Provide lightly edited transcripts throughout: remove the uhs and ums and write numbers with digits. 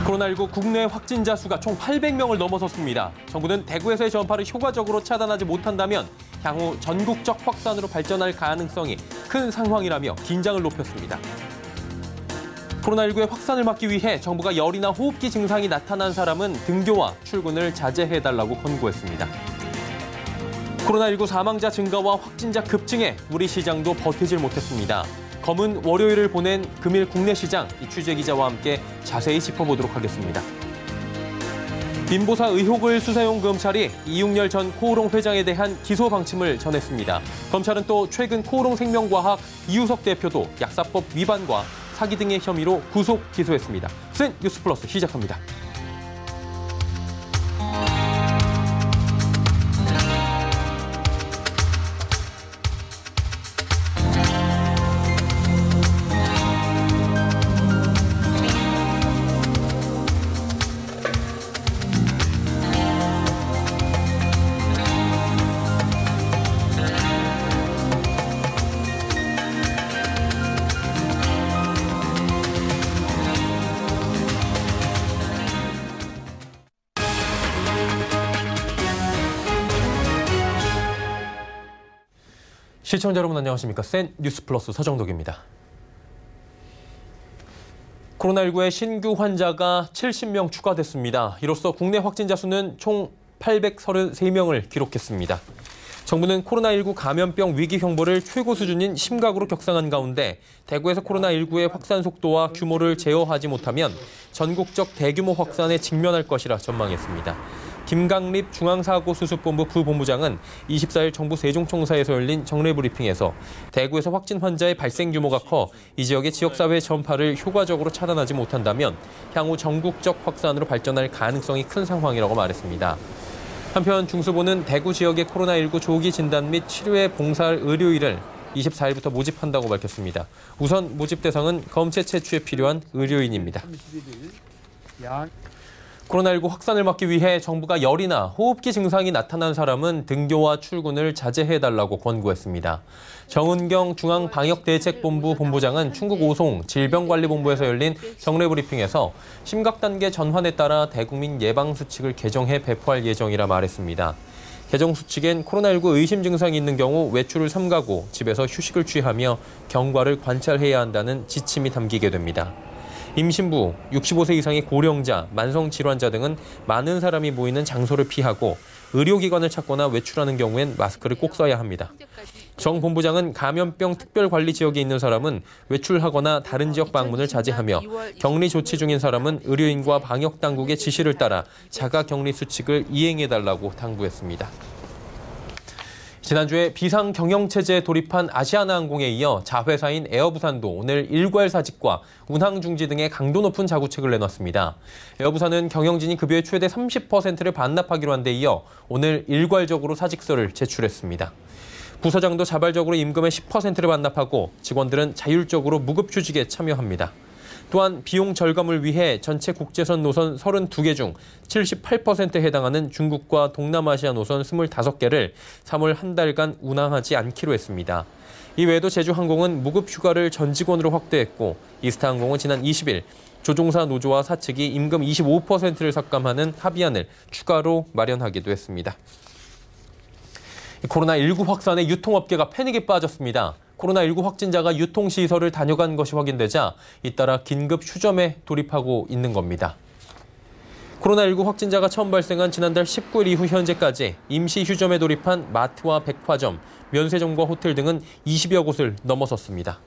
코로나19 국내 확진자 수가 총 800명을 넘어섰습니다. 정부는 대구에서의 전파를 효과적으로 차단하지 못한다면 향후 전국적 확산으로 발전할 가능성이 큰 상황이라며 긴장을 높였습니다. 코로나19의 확산을 막기 위해 정부가 열이나 호흡기 증상이 나타난 사람은 등교와 출근을 자제해달라고 권고했습니다. 코로나19 사망자 증가와 확진자 급증에 우리 시장도 버티질 못했습니다. 검은 월요일을 보낸 금일 국내 시장, 취재기자와 함께 자세히 짚어보도록 하겠습니다. 민보사 의혹을 수사용 검찰이 이웅열 전 코오롱 회장에 대한 기소 방침을 전했습니다. 검찰은 또 최근 코오롱 생명과학 이우석 대표도 약사법 위반과 사기 등의 혐의로 구속 기소했습니다. 센 뉴스 플러스 시작합니다. 시청자 여러분 안녕하십니까? 센 뉴스 플러스 서정덕입니다. 코로나19의 신규 환자가 70명 추가됐습니다. 이로써 국내 확진자 수는 총 833명을 기록했습니다. 정부는 코로나19 감염병 위기 경보를 최고 수준인 심각으로 격상한 가운데 대구에서 코로나19의 확산 속도와 규모를 제어하지 못하면 전국적 대규모 확산에 직면할 것이라 전망했습니다. 김강립 중앙사고수습본부 부본부장은 24일 정부 세종청사에서 열린 정례브리핑에서 대구에서 확진 환자의 발생 규모가 커 이 지역의 지역사회 전파를 효과적으로 차단하지 못한다면 향후 전국적 확산으로 발전할 가능성이 큰 상황이라고 말했습니다. 한편 중수부는 대구 지역의 코로나19 조기 진단 및 치료에 봉사할 의료인을 24일부터 모집한다고 밝혔습니다. 우선 모집 대상은 검체 채취에 필요한 의료인입니다. 코로나19 확산을 막기 위해 정부가 열이나 호흡기 증상이 나타난 사람은 등교와 출근을 자제해달라고 권고했습니다. 정은경 중앙방역대책본부 본부장은 충북 오송 질병관리본부에서 열린 정례브리핑에서 심각단계 전환에 따라 대국민 예방수칙을 개정해 배포할 예정이라 말했습니다. 개정 수칙엔 코로나19 의심 증상이 있는 경우 외출을 삼가고 집에서 휴식을 취하며 경과를 관찰해야 한다는 지침이 담기게 됩니다. 임신부, 65세 이상의 고령자, 만성질환자 등은 많은 사람이 모이는 장소를 피하고 의료기관을 찾거나 외출하는 경우엔 마스크를 꼭 써야 합니다. 정 본부장은 감염병 특별관리 지역에 있는 사람은 외출하거나 다른 지역 방문을 자제하며 격리 조치 중인 사람은 의료인과 방역당국의 지시를 따라 자가격리 수칙을 이행해달라고 당부했습니다. 지난주에 비상경영체제에 돌입한 아시아나항공에 이어 자회사인 에어부산도 오늘 일괄 사직과 운항 중지 등의 강도 높은 자구책을 내놨습니다. 에어부산은 경영진이 급여의 최대 30%를 반납하기로 한 데 이어 오늘 일괄적으로 사직서를 제출했습니다. 부서장도 자발적으로 임금의 10%를 반납하고 직원들은 자율적으로 무급휴직에 참여합니다. 또한 비용 절감을 위해 전체 국제선 노선 32개 중 78%에 해당하는 중국과 동남아시아 노선 25개를 3월 한 달간 운항하지 않기로 했습니다. 이 외에도 제주항공은 무급 휴가를 전 직원으로 확대했고 이스타항공은 지난 20일 조종사 노조와 사측이 임금 25%를 삭감하는 합의안을 추가로 마련하기도 했습니다. 코로나19 확산에 유통업계가 패닉에 빠졌습니다. 코로나19 확진자가 유통시설을 다녀간 것이 확인되자 잇따라 긴급 휴점에 돌입하고 있는 겁니다. 코로나19 확진자가 처음 발생한 지난달 19일 이후 현재까지 임시 휴점에 돌입한 마트와 백화점, 면세점과 호텔 등은 20여 곳을 넘어섰습니다.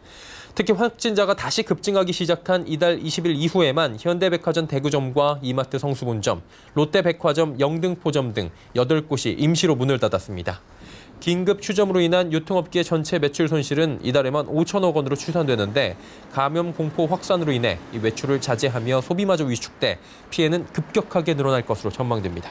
특히 확진자가 다시 급증하기 시작한 이달 20일 이후에만 현대백화점 대구점과 이마트 성수본점, 롯데백화점 영등포점 등 8곳이 임시로 문을 닫았습니다. 긴급 휴점으로 인한 유통업계 전체 매출 손실은 이달에만 5천억 원으로 추산되는데 감염 공포 확산으로 인해 이 외출을 자제하며 소비마저 위축돼 피해는 급격하게 늘어날 것으로 전망됩니다.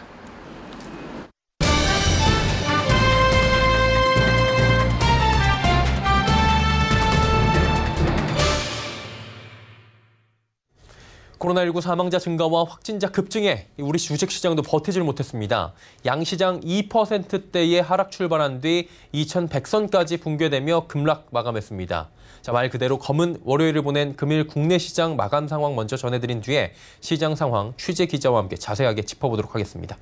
코로나19 사망자 증가와 확진자 급증에 우리 주식시장도 버티질 못했습니다. 양시장 2%대의 하락 출발한 뒤 2100선까지 붕괴되며 급락 마감했습니다. 말 그대로 검은 월요일을 보낸 금일 국내 시장 마감 상황 먼저 전해드린 뒤에 시장 상황 취재 기자와 함께 자세하게 짚어보도록 하겠습니다.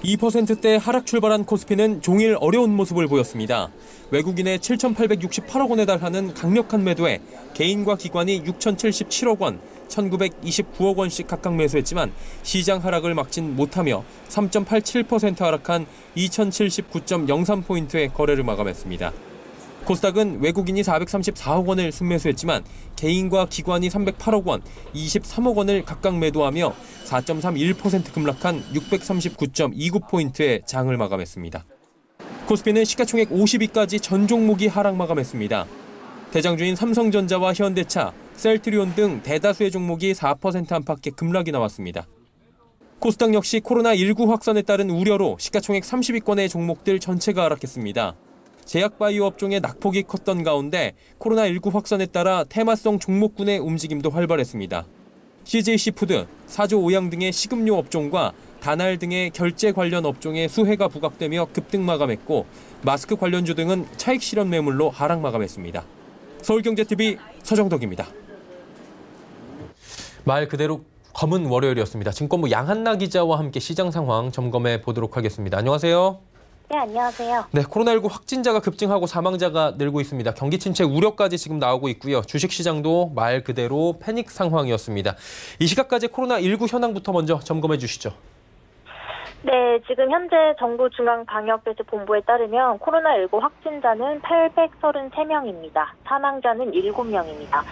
2%대 하락 출발한 코스피는 종일 어려운 모습을 보였습니다. 외국인의 7,868억 원에 달하는 강력한 매도에 개인과 기관이 6,077억 원, 1,929억 원씩 각각 매수했지만 시장 하락을 막진 못하며 3.87% 하락한 2,079.03포인트의 거래를 마감했습니다. 코스닥은 외국인이 434억 원을 순매수했지만 개인과 기관이 308억 원, 23억 원을 각각 매도하며 4.31% 급락한 639.29포인트의 장을 마감했습니다. 코스피는 시가총액 50위까지 전 종목이 하락 마감했습니다. 대장주인 삼성전자와 현대차, 셀트리온 등 대다수의 종목이 4% 안팎의 급락이 나왔습니다. 코스닥 역시 코로나19 확산에 따른 우려로 시가총액 30위권의 종목들 전체가 하락했습니다. 제약바이오 업종의 낙폭이 컸던 가운데 코로나19 확산에 따라 테마성 종목군의 움직임도 활발했습니다. CJC푸드, 사조 오양 등의 식음료 업종과 다날 등의 결제 관련 업종에 수혜가 부각되며 급등 마감했고 마스크 관련주 등은 차익 실현 매물로 하락 마감했습니다. 서울경제TV 서정덕입니다. 말 그대로 검은 월요일이었습니다. 증권부 양한나 기자와 함께 시장 상황 점검해 보도록 하겠습니다. 안녕하세요. 네, 안녕하세요. 네, 코로나19 확진자가 급증하고 사망자가 늘고 있습니다. 경기 침체 우려까지 지금 나오고 있고요. 주식시장도 말 그대로 패닉 상황이었습니다. 이 시각까지 코로나19 현황부터 먼저 점검해 주시죠. 네, 지금 현재 정부 중앙방역대책본부에 따르면 코로나19 확진자는 833명입니다. 사망자는 7명입니다.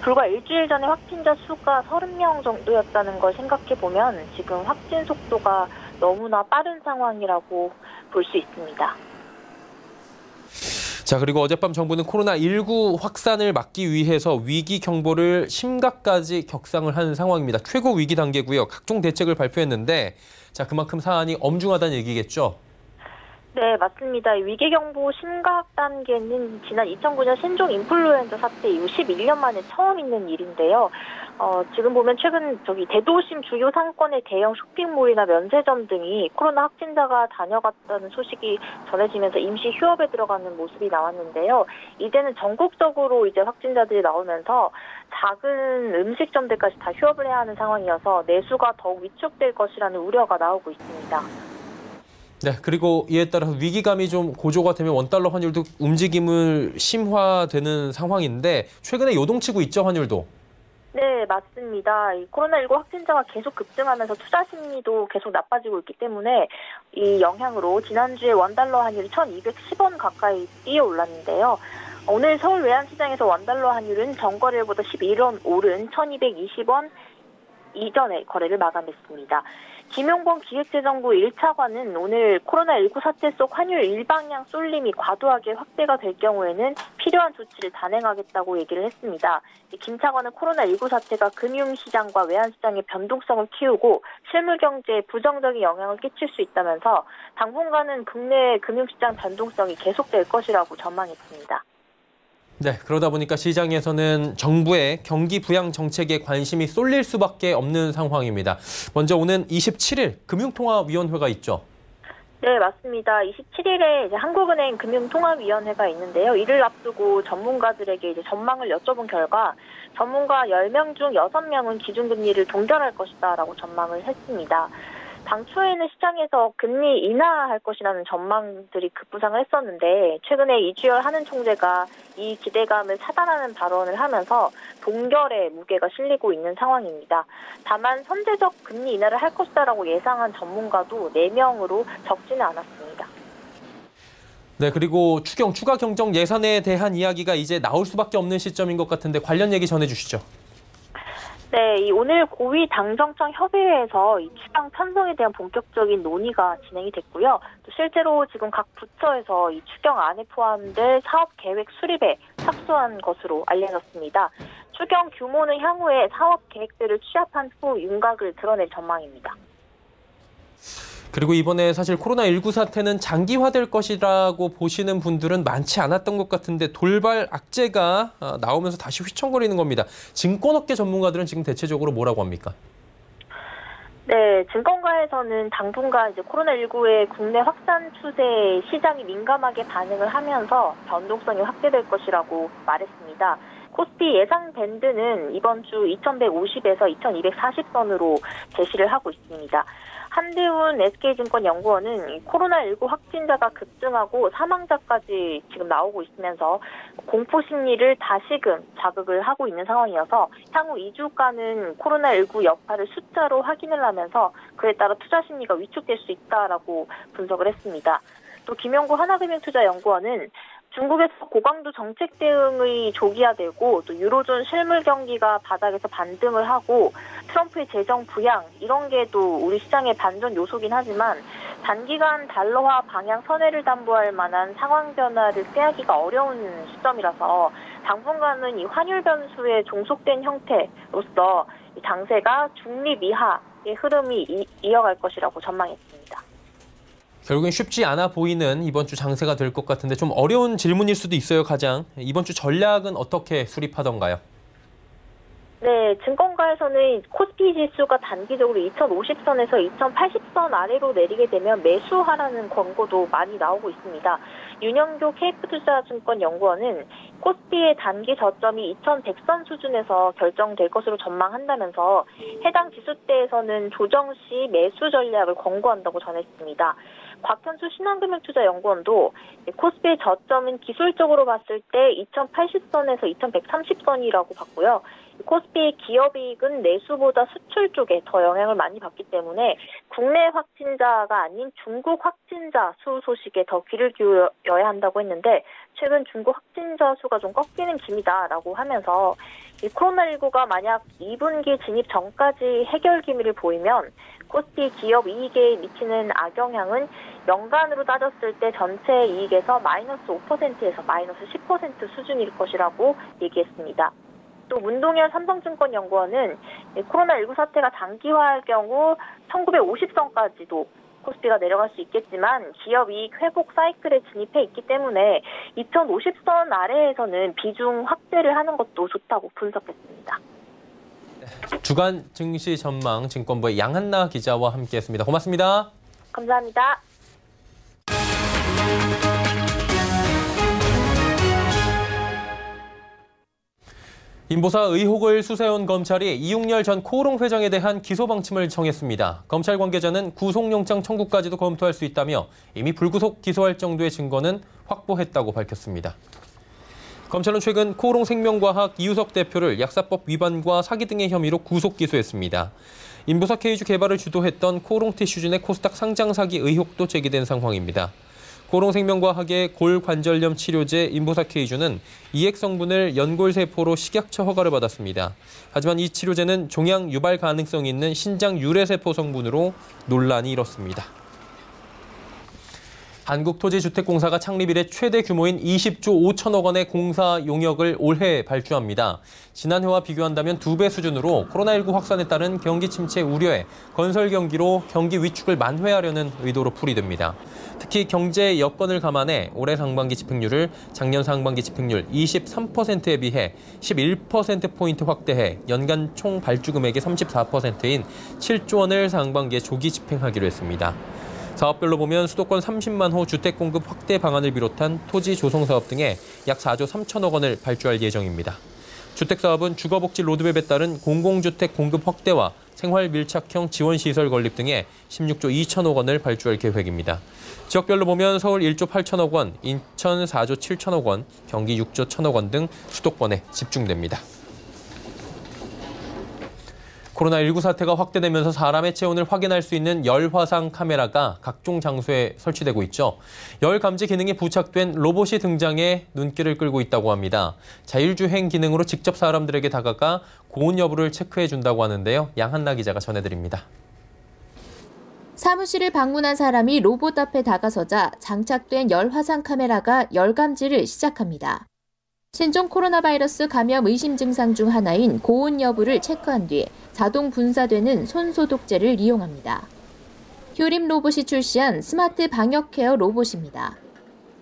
불과 일주일 전에 확진자 수가 30명 정도였다는 걸 생각해보면 지금 확진 속도가 너무나 빠른 상황이라고 볼 수 있습니다. 자, 그리고 어젯밤 정부는 코로나19 확산을 막기 위해서 위기 경보를 심각까지 격상을 한 상황입니다. 최고 위기 단계고요. 각종 대책을 발표했는데 자, 그만큼 사안이 엄중하다는 얘기겠죠? 네, 맞습니다. 위기경보 심각 단계는 지난 2009년 신종 인플루엔자 사태 이후 11년 만에 처음 있는 일인데요. 지금 보면 최근 대도심 주요 상권의 대형 쇼핑몰이나 면세점 등이 코로나 확진자가 다녀갔다는 소식이 전해지면서 임시 휴업에 들어가는 모습이 나왔는데요. 이제는 전국적으로 이제 확진자들이 나오면서 작은 음식점들까지 다 휴업을 해야 하는 상황이어서 내수가 더욱 위축될 것이라는 우려가 나오고 있습니다. 네, 그리고 이에 따라 위기감이 좀 고조가 되면 원달러 환율도 움직임을 심화되는 상황인데 최근에 요동치고 있죠, 환율도? 네, 맞습니다. 이 코로나19 확진자가 계속 급증하면서 투자 심리도 계속 나빠지고 있기 때문에 이 영향으로 지난주에 원달러 환율이 1,210원 가까이 뛰어올랐는데요. 오늘 서울 외환시장에서 원달러 환율은 전거래일보다 11원 오른 1,220원 이전에 거래를 마감했습니다. 김용범 기획재정부 1차관은 오늘 코로나19 사태 속 환율 일방향 쏠림이 과도하게 확대가 될 경우에는 필요한 조치를 단행하겠다고 얘기를 했습니다. 김 차관은 코로나19 사태가 금융시장과 외환시장의 변동성을 키우고 실물 경제에 부정적인 영향을 끼칠 수 있다면서 당분간은 국내 금융시장 변동성이 계속될 것이라고 전망했습니다. 네, 그러다 보니까 시장에서는 정부의 경기 부양 정책에 관심이 쏠릴 수밖에 없는 상황입니다. 먼저 오는 27일 금융통화위원회가 있죠. 네, 맞습니다. 27일에 이제 한국은행 금융통화위원회가 있는데요. 이를 앞두고 전문가들에게 이제 전망을 여쭤본 결과 전문가 10명 중 6명은 기준금리를 동결할 것이다라고 전망을 했습니다. 당초에는 시장에서 금리 인하할 것이라는 전망들이 급부상을 했었는데 최근에 이주열 한은 총재가 이 기대감을 차단하는 발언을 하면서 동결의 무게가 실리고 있는 상황입니다. 다만 선제적 금리 인하를 할 것이다라고 예상한 전문가도 4명으로 적지는 않았습니다. 네, 그리고 추가 경정 예산에 대한 이야기가 이제 나올 수밖에 없는 시점인 것 같은데 관련 얘기 전해주시죠. 네, 오늘 고위 당정청 협의회에서 이 추경 편성에 대한 본격적인 논의가 진행이 됐고요. 또 실제로 지금 각 부처에서 이 추경 안에 포함될 사업 계획 수립에 착수한 것으로 알려졌습니다. 추경 규모는 향후에 사업 계획들을 취합한 후 윤곽을 드러낼 전망입니다. 그리고 이번에 사실 코로나19 사태는 장기화될 것이라고 보시는 분들은 많지 않았던 것 같은데 돌발 악재가 나오면서 다시 휘청거리는 겁니다. 증권업계 전문가들은 지금 대체적으로 뭐라고 합니까? 네, 증권가에서는 당분간 이제 코로나19의 국내 확산 추세에 시장이 민감하게 반응을 하면서 변동성이 확대될 것이라고 말했습니다. 코스피 예상 밴드는 이번 주 2150에서 2240선으로 제시를 하고 있습니다. 한대훈 SK증권연구원은 코로나19 확진자가 급증하고 사망자까지 지금 나오고 있으면서 공포 심리를 다시금 자극을 하고 있는 상황이어서 향후 2주간은 코로나19 여파를 숫자로 확인을 하면서 그에 따라 투자 심리가 위축될 수 있다라고 분석을 했습니다. 또 김영구 하나금융투자연구원은 중국에서 고강도 정책 대응의 조기화되고 또 유로존 실물 경기가 바닥에서 반등을 하고 트럼프의 재정 부양 이런 게 또 우리 시장의 반전 요소긴 하지만 단기간 달러화 방향 선회를 담보할 만한 상황 변화를 꾀하기가 어려운 시점이라서 당분간은 이 환율 변수에 종속된 형태로서 이 장세가 중립 이하의 흐름이 이어갈 것이라고 전망했습니다. 결국엔 쉽지 않아 보이는 이번 주 장세가 될 것 같은데 좀 어려운 질문일 수도 있어요, 가장. 이번 주 전략은 어떻게 수립하던가요? 네, 증권가에서는 코스피 지수가 단기적으로 2050선에서 2080선 아래로 내리게 되면 매수하라는 권고도 많이 나오고 있습니다. 윤영교 KF투자증권연구원은 코스피의 단기 저점이 2100선 수준에서 결정될 것으로 전망한다면서 해당 지수대에서는 조정 시 매수 전략을 권고한다고 전했습니다. 곽현수 신한금융투자연구원도 코스피의 저점은 기술적으로 봤을 때 2080선에서 2130선이라고 봤고요. 코스피의 기업이익은 내수보다 수출 쪽에 더 영향을 많이 받기 때문에 국내 확진자가 아닌 중국 확진자 수 소식에 더 귀를 기울여야 한다고 했는데 최근 중국 확진자 수가 좀 꺾이는 기미다라고 하면서 이 코로나19가 만약 2분기 진입 전까지 해결 기미를 보이면 코스피 기업 이익에 미치는 악영향은 연간으로 따졌을 때 전체 이익에서 마이너스 5%에서 마이너스 10% 수준일 것이라고 얘기했습니다. 또 문동현 삼성증권연구원은 코로나19 사태가 장기화할 경우 1950선까지도 코스피가 내려갈 수 있겠지만 기업 이익 회복 사이클에 진입해 있기 때문에 2050선 아래에서는 비중 확대를 하는 것도 좋다고 분석했습니다. 주간 증시 전망 증권부의 양한나 기자와 함께했습니다. 고맙습니다. 감사합니다. 인보사 의혹을 수사해온 검찰이 이웅열 전 코오롱 회장에 대한 기소 방침을 정했습니다. 검찰 관계자는 구속영장 청구까지도 검토할 수 있다며 이미 불구속 기소할 정도의 증거는 확보했다고 밝혔습니다. 검찰은 최근 코오롱 생명과학 이우석 대표를 약사법 위반과 사기 등의 혐의로 구속 기소했습니다. 인보사 K주 개발을 주도했던 코오롱 티슈진의 코스닥 상장 사기 의혹도 제기된 상황입니다. 코오롱 생명과학의 골관절염 치료제 인보사 K주는 이액 성분을 연골세포로 식약처 허가를 받았습니다. 하지만 이 치료제는 종양 유발 가능성이 있는 신장 유래세포 성분으로 논란이 일었습니다. 한국토지주택공사가 창립 이래 최대 규모인 20조 5천억 원의 공사 용역을 올해 발주합니다. 지난해와 비교한다면 2배 수준으로 코로나19 확산에 따른 경기 침체 우려에 건설 경기로 경기 위축을 만회하려는 의도로 풀이됩니다. 특히 경제 여건을 감안해 올해 상반기 집행률을 작년 상반기 집행률 23%에 비해 11%포인트 확대해 연간 총 발주 금액의 34%인 7조 원을 상반기에 조기 집행하기로 했습니다. 사업별로 보면 수도권 30만 호 주택 공급 확대 방안을 비롯한 토지 조성 사업 등에 약 4조 3천억 원을 발주할 예정입니다. 주택사업은 주거복지 로드맵에 따른 공공주택 공급 확대와 생활 밀착형 지원시설 건립 등에 16조 2천억 원을 발주할 계획입니다. 지역별로 보면 서울 1조 8천억 원, 인천 4조 7천억 원, 경기 6조 1천억 원 등 수도권에 집중됩니다. 코로나19 사태가 확대되면서 사람의 체온을 확인할 수 있는 열화상 카메라가 각종 장소에 설치되고 있죠. 열 감지 기능이 부착된 로봇이 등장해 눈길을 끌고 있다고 합니다. 자율주행 기능으로 직접 사람들에게 다가가 고온 여부를 체크해준다고 하는데요. 양한나 기자가 전해드립니다. 사무실을 방문한 사람이 로봇 앞에 다가서자 장착된 열화상 카메라가 열 감지를 시작합니다. 신종 코로나 바이러스 감염 의심 증상 중 하나인 고온 여부를 체크한 뒤 자동 분사되는 손 소독제를 이용합니다. 휴림 로봇이 출시한 스마트 방역 케어 로봇입니다.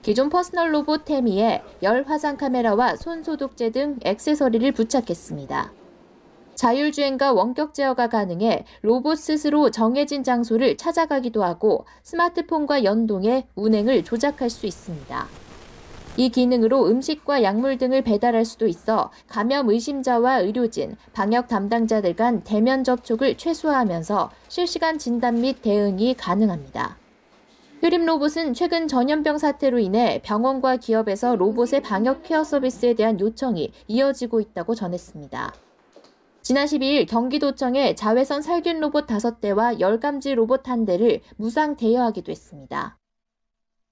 기존 퍼스널 로봇 태미에 열 화상 카메라와 손 소독제 등 액세서리를 부착했습니다. 자율주행과 원격 제어가 가능해 로봇 스스로 정해진 장소를 찾아가기도 하고 스마트폰과 연동해 운행을 조작할 수 있습니다. 이 기능으로 음식과 약물 등을 배달할 수도 있어 감염 의심자와 의료진, 방역 담당자들 간 대면 접촉을 최소화하면서 실시간 진단 및 대응이 가능합니다. 휴림 로봇은 최근 전염병 사태로 인해 병원과 기업에서 로봇의 방역 케어 서비스에 대한 요청이 이어지고 있다고 전했습니다. 지난 12일 경기도청에 자외선 살균 로봇 5대와 열감지 로봇 1대를 무상 대여하기도 했습니다.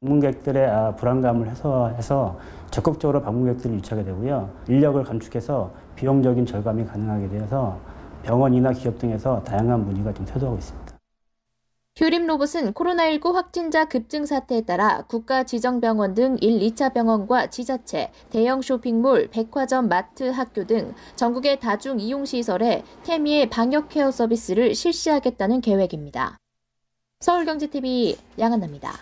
방문객들의 불안감을 해소해서 적극적으로 방문객들을 유치하게 되고요. 인력을 감축해서 비용적인 절감이 가능하게 되어서 병원이나 기업 등에서 다양한 문의가 좀 쇄도하고 있습니다. 휴림 로봇은 코로나19 확진자 급증 사태에 따라 국가 지정병원 등 1, 2차 병원과 지자체, 대형 쇼핑몰, 백화점, 마트, 학교 등 전국의 다중 이용시설에 태미의 방역 케어 서비스를 실시하겠다는 계획입니다. 서울경제TV 양한나입니다.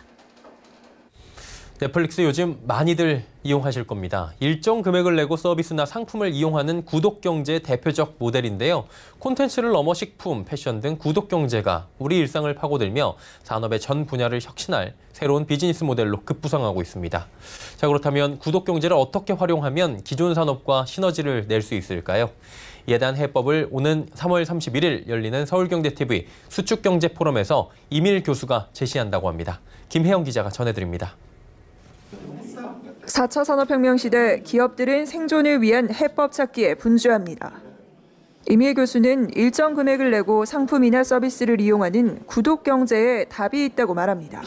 넷플릭스 요즘 많이들 이용하실 겁니다. 일정 금액을 내고 서비스나 상품을 이용하는 구독경제의 대표적 모델인데요. 콘텐츠를 넘어 식품, 패션 등 구독경제가 우리 일상을 파고들며 산업의 전 분야를 혁신할 새로운 비즈니스 모델로 급부상하고 있습니다. 자, 그렇다면 구독경제를 어떻게 활용하면 기존 산업과 시너지를 낼 수 있을까요? 이에 대한 해법을 오는 3월 31일 열리는 서울경제TV 수축경제 포럼에서 이밀 교수가 제시한다고 합니다. 김혜영 기자가 전해드립니다. 4차 산업혁명 시대 기업들은 생존을 위한 해법 찾기에 분주합니다. 이밀 교수는 일정 금액을 내고 상품이나 서비스를 이용하는 구독경제에 답이 있다고 말합니다.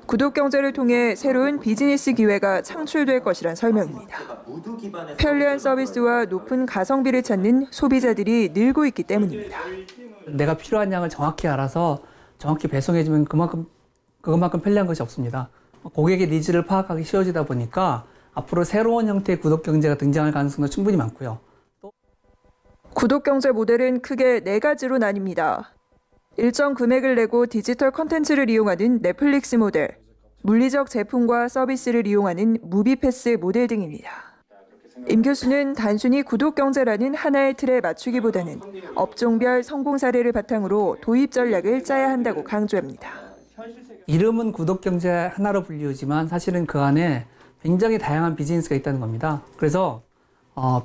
구독경제를 통해 새로운 비즈니스 기회가 창출될 것이란 설명입니다. 편리한 서비스와 높은 가성비를 찾는 소비자들이 늘고 있기 때문입니다. 내가 필요한 양을 정확히 알아서 정확히 배송해주면 그것만큼 편리한 것이 없습니다. 고객의 니즈를 파악하기 쉬워지다 보니까 앞으로 새로운 형태의 구독경제가 등장할 가능성도 충분히 많고요. 구독경제 모델은 크게 4가지로 나뉩니다. 일정 금액을 내고 디지털 콘텐츠를 이용하는 넷플릭스 모델, 물리적 제품과 서비스를 이용하는 무비패스 모델 등입니다. 임 교수는 단순히 구독경제라는 하나의 틀에 맞추기보다는 업종별 성공 사례를 바탕으로 도입 전략을 짜야 한다고 강조합니다. 이름은 구독경제 하나로 불리우지만 사실은 그 안에 굉장히 다양한 비즈니스가 있다는 겁니다. 그래서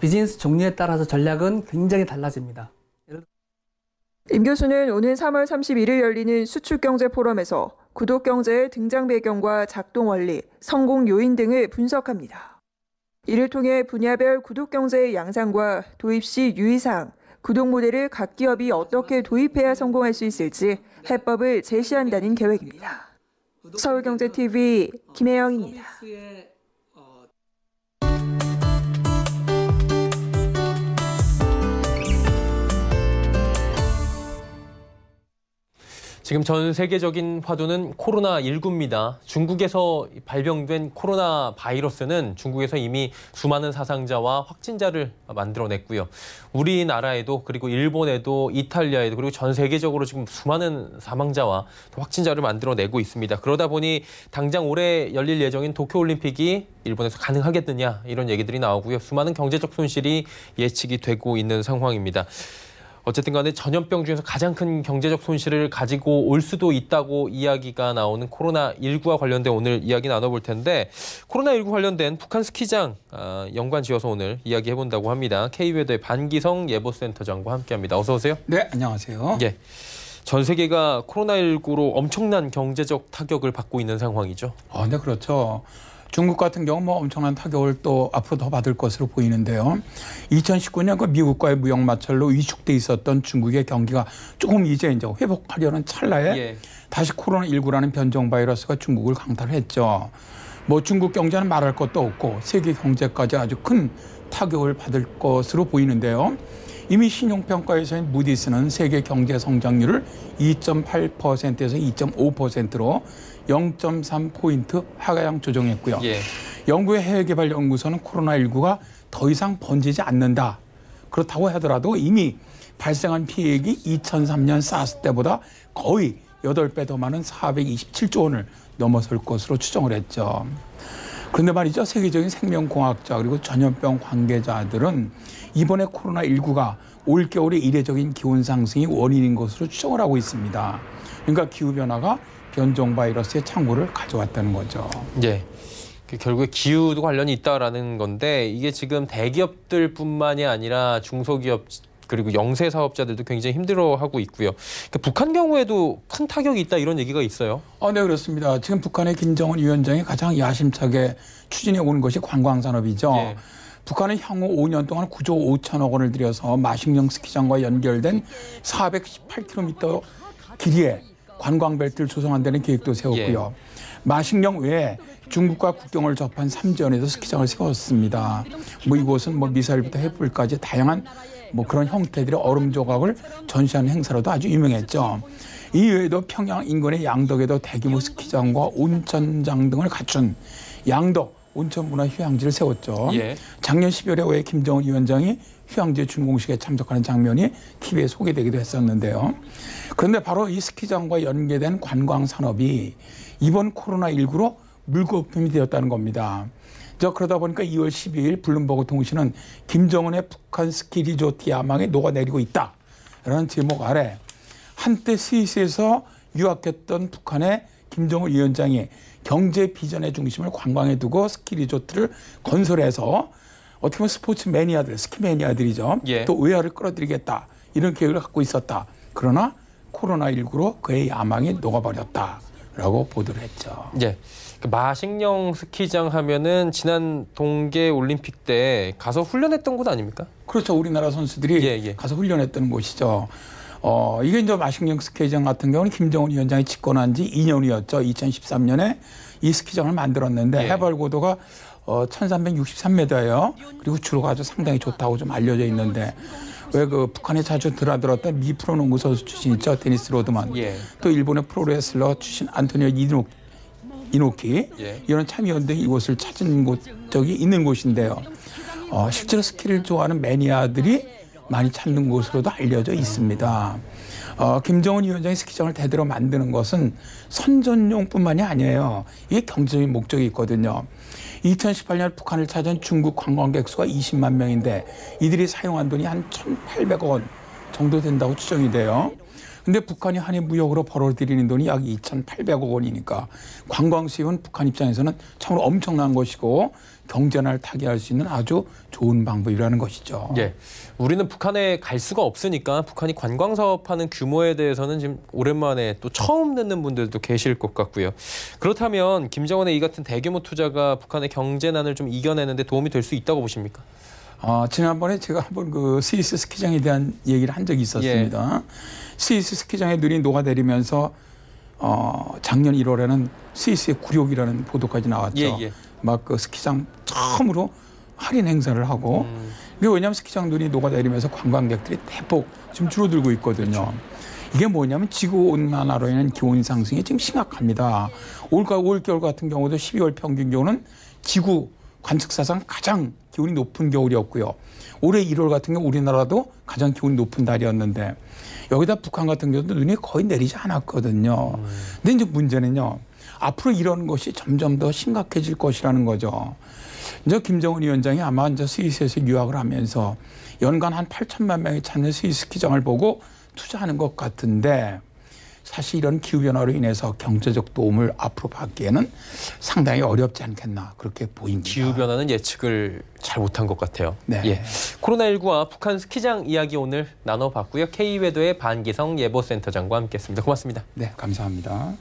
비즈니스 종류에 따라서 전략은 굉장히 달라집니다. 임 교수는 오는 3월 31일 열리는 수축경제 포럼에서 구독경제의 등장 배경과 작동 원리, 성공 요인 등을 분석합니다. 이를 통해 분야별 구독경제의 양상과 도입 시 유의사항, 구독 모델을 각 기업이 어떻게 도입해야 성공할 수 있을지 해법을 제시한다는 계획입니다. 서울경제TV 김혜영입니다. 지금 전 세계적인 화두는 코로나19입니다. 중국에서 발병된 코로나 바이러스는 중국에서 이미 수많은 사상자와 확진자를 만들어냈고요. 우리나라에도 그리고 일본에도 이탈리아에도 그리고 전 세계적으로 지금 수많은 사망자와 확진자를 만들어내고 있습니다. 그러다 보니 당장 올해 열릴 예정인 도쿄올림픽이 일본에서 가능하겠느냐 이런 얘기들이 나오고요. 수많은 경제적 손실이 예측이 되고 있는 상황입니다. 어쨌든 간에 전염병 중에서 가장 큰 경제적 손실을 가지고 올 수도 있다고 이야기가 나오는 코로나19와 관련된 오늘 이야기 나눠볼 텐데 코로나19 관련된 북한 스키장 연관 지어서 오늘 이야기해본다고 합니다. K웨더의 반기성 예보센터장과 함께합니다. 어서 오세요. 네, 안녕하세요. 예, 전 세계가 코로나19로 엄청난 경제적 타격을 받고 있는 상황이죠. 네, 그렇죠. 중국 같은 경우 엄청난 타격을 또 앞으로 더 받을 것으로 보이는데요. 2019년 그 미국과의 무역 마찰로 위축돼 있었던 중국의 경기가 조금 이제 회복하려는 찰나에 다시 코로나19라는 변종 바이러스가 중국을 강타했죠. 중국 경제는 말할 것도 없고 세계 경제까지 아주 큰 타격을 받을 것으로 보이는데요. 이미 신용평가에서는 무디스는 세계 경제 성장률을 2.8%에서 2.5%로 0.3포인트 하향 조정했고요. 영국의 해외개발연구소는 코로나19가 더 이상 번지지 않는다. 그렇다고 하더라도 이미 발생한 피해액이 2003년 사스 때보다 거의 8배 더 많은 427조 원을 넘어설 것으로 추정을 했죠. 그런데 말이죠. 세계적인 생명공학자 그리고 전염병 관계자들은 이번에 코로나19가 올겨울의 이례적인 기온 상승이 원인인 것으로 추정을 하고 있습니다. 그러니까 기후변화가 변종 바이러스의 창고를 가져왔다는 거죠. 예. 결국에 기후도 관련이 있다라는 건데 이게 지금 대기업들뿐만이 아니라 중소기업 그리고 영세 사업자들도 굉장히 힘들어하고 있고요. 그러니까 북한 경우에도 큰 타격이 있다 이런 얘기가 있어요. 네, 그렇습니다. 지금 북한의 김정은 위원장이 가장 야심차게 추진해 오는 것이 관광산업이죠. 예. 북한은 향후 5년 동안 9조 5천억 원을 들여서 마식령 스키장과 연결된 418km 길이의 관광벨트를 조성한다는 계획도 세웠고요. 마식령 외에 중국과 국경을 접한 삼지연에도 스키장을 세웠습니다. 이곳은 미사일부터 횃불까지 다양한 그런 형태들의 얼음 조각을 전시하는 행사로도 아주 유명했죠. 이외에도 평양 인근의 양덕에도 대규모 스키장과 온천장 등을 갖춘 양덕 온천문화휴양지를 세웠죠. 예. 작년 12월에 왜 김정은 위원장이 휴양지 준공식에 참석하는 장면이 TV에 소개되기도 했었는데요. 그런데 바로 이 스키장과 연계된 관광산업이 이번 코로나19로 물거품이 되었다는 겁니다. 그러다 보니까 2월 12일 블룸버그 통신은 김정은의 북한 스키 리조트 야망에 녹아내리고 있다라는 제목 아래 한때 스위스에서 유학했던 북한의 김정은 위원장이 경제 비전의 중심을 관광에 두고 스키 리조트를 건설해서 어떻게 보면 스포츠 매니아들, 스키 매니아들이죠. 예. 또 외화를 끌어들이겠다 이런 계획을 갖고 있었다. 그러나 코로나19로 그의 야망이 녹아버렸다라고 보도를 했죠. 예. 마식령 스키장 하면은 지난 동계 올림픽 때 가서 훈련했던 곳 아닙니까? 그렇죠. 우리나라 선수들이 가서 훈련했던 곳이죠. 이게 이제 마식령 스키장 같은 경우는 김정은 위원장이 집권한 지 2년이었죠. 2013년에 이 스키장을 만들었는데 해발 고도가 1363m예요. 그리고 주로가 아주 상당히 좋다고 좀 알려져 있는데 왜 북한에 자주 드나들었던 미 프로농구 선수 출신 있죠. 데니스 로드만. 또 일본의 프로레슬러 출신 안토니오 이노키 이런 참여연대가 이곳을 찾은 적이 있는 곳인데요. 실제로 스키를 좋아하는 매니아들이 많이 찾는 곳으로도 알려져 있습니다. 김정은 위원장이 스키장을 대대로 만드는 것은 선전용뿐만이 아니에요. 이게 경제적인 목적이 있거든요. 2018년 북한을 찾은 중국 관광객 수가 20만 명인데 이들이 사용한 돈이 한 1,800억 원 정도 된다고 추정이 돼요. 근데 북한이 한해 무역으로 벌어들이는 돈이 약 2,800억 원이니까 관광 수입은 북한 입장에서는 참으로 엄청난 것이고 경제난을 타개할 수 있는 아주 좋은 방법이라는 것이죠. 예. 우리는 북한에 갈 수가 없으니까 북한이 관광 사업하는 규모에 대해서는 지금 오랜만에 또 처음 듣는 분들도 계실 것 같고요. 그렇다면 김정은의 이 같은 대규모 투자가 북한의 경제난을 좀 이겨내는 데 도움이 될 수 있다고 보십니까? 지난번에 제가 한번 그 스위스 스키장에 대한 얘기를 한 적이 있었습니다. 스위스 스키장에 눈이 녹아내리면서 작년 1월에는 스위스의 굴욕이라는 보도까지 나왔죠. 막 그 스키장 처음으로 할인 행사를 하고 이게 왜냐하면 스키장 눈이 녹아내리면서 관광객들이 대폭 지금 줄어들고 있거든요. 이게 뭐냐면 지구온난화로 인한 기온 상승이 지금 심각합니다. 올겨울 같은 경우도 12월 평균 기온은 지구 관측사상 가장 기온이 높은 겨울이었고요. 올해 1월 같은 경우 우리나라도 가장 기온이 높은 달이었는데 여기다 북한 같은 경우도 눈이 거의 내리지 않았거든요. 근데 이제 문제는요. 앞으로 이런 것이 점점 더 심각해질 것이라는 거죠. 이제 김정은 위원장이 아마 이제 스위스에서 유학을 하면서 연간 한 8천만 명이 찾는 스위스 스키장을 보고 투자하는 것 같은데 사실 이런 기후변화로 인해서 경제적 도움을 앞으로 받기에는 상당히 어렵지 않겠나 그렇게 보입니다. 기후변화는 예측을 잘 못한 것 같아요. 네. 예. 코로나19와 북한 스키장 이야기 오늘 나눠봤고요. K외도의 반기성 예보센터장과 함께했습니다. 고맙습니다. 네, 감사합니다.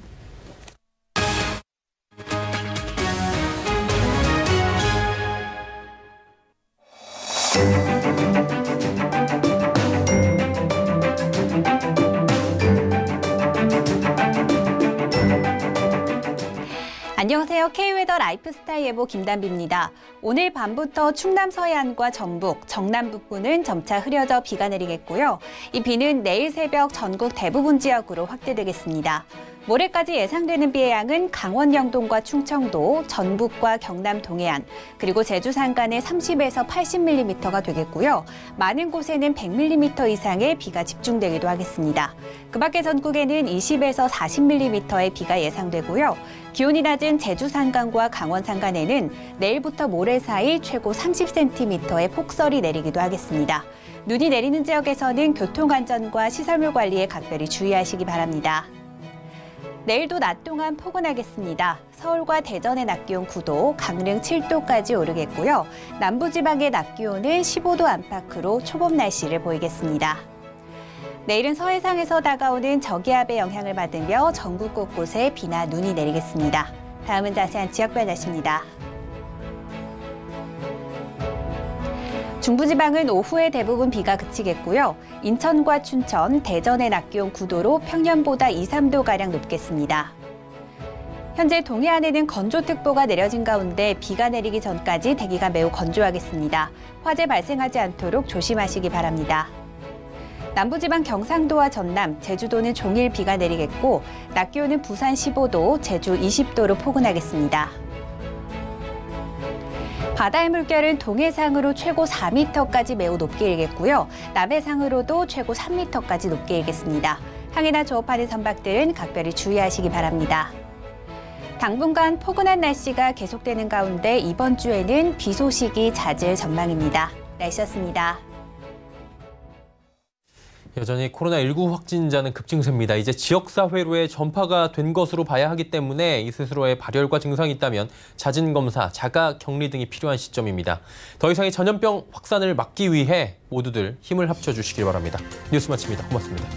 안녕하세요. 안녕하세요. K웨더 라이프스타일 예보 김단비입니다. 오늘 밤부터 충남 서해안과 전북, 정남 북부는 점차 흐려져 비가 내리겠고요. 이 비는 내일 새벽 전국 대부분 지역으로 확대되겠습니다. 모레까지 예상되는 비의 양은 강원 영동과 충청도, 전북과 경남 동해안, 그리고 제주 산간에 30에서 80mm가 되겠고요. 많은 곳에는 100mm 이상의 비가 집중되기도 하겠습니다. 그 밖에 전국에는 20에서 40mm의 비가 예상되고요. 기온이 낮은 제주 산간과 강원 산간에는 내일부터 모레 사이 최고 30cm의 폭설이 내리기도 하겠습니다. 눈이 내리는 지역에서는 교통안전과 시설물 관리에 각별히 주의하시기 바랍니다. 내일도 낮 동안 포근하겠습니다. 서울과 대전의 낮 기온 9도, 강릉 7도까지 오르겠고요. 남부지방의 낮 기온은 15도 안팎으로 초봄 날씨를 보이겠습니다. 내일은 서해상에서 다가오는 저기압의 영향을 받으며 전국 곳곳에 비나 눈이 내리겠습니다. 다음은 자세한 지역별 날씨입니다. 중부지방은 오후에 대부분 비가 그치겠고요. 인천과 춘천, 대전의 낮 기온 9도로 평년보다 2, 3도가량 높겠습니다. 현재 동해안에는 건조특보가 내려진 가운데 비가 내리기 전까지 대기가 매우 건조하겠습니다. 화재 발생하지 않도록 조심하시기 바랍니다. 남부지방 경상도와 전남, 제주도는 종일 비가 내리겠고 낮 기온은 부산 15도, 제주 20도로 포근하겠습니다. 바다의 물결은 동해상으로 최고 4m까지 매우 높게 일겠고요. 남해상으로도 최고 3m까지 높게 일겠습니다. 항해나 조업하는 선박들은 각별히 주의하시기 바랍니다. 당분간 포근한 날씨가 계속되는 가운데 이번 주에는 비 소식이 잦을 전망입니다. 날씨였습니다. 여전히 코로나19 확진자는 급증세입니다. 이제 지역사회로의 전파가 된 것으로 봐야 하기 때문에 이 스스로의 발열과 증상이 있다면 잦은 검사, 자가격리 등이 필요한 시점입니다. 더 이상의 전염병 확산을 막기 위해 모두들 힘을 합쳐주시길 바랍니다. 뉴스 마칩니다. 고맙습니다.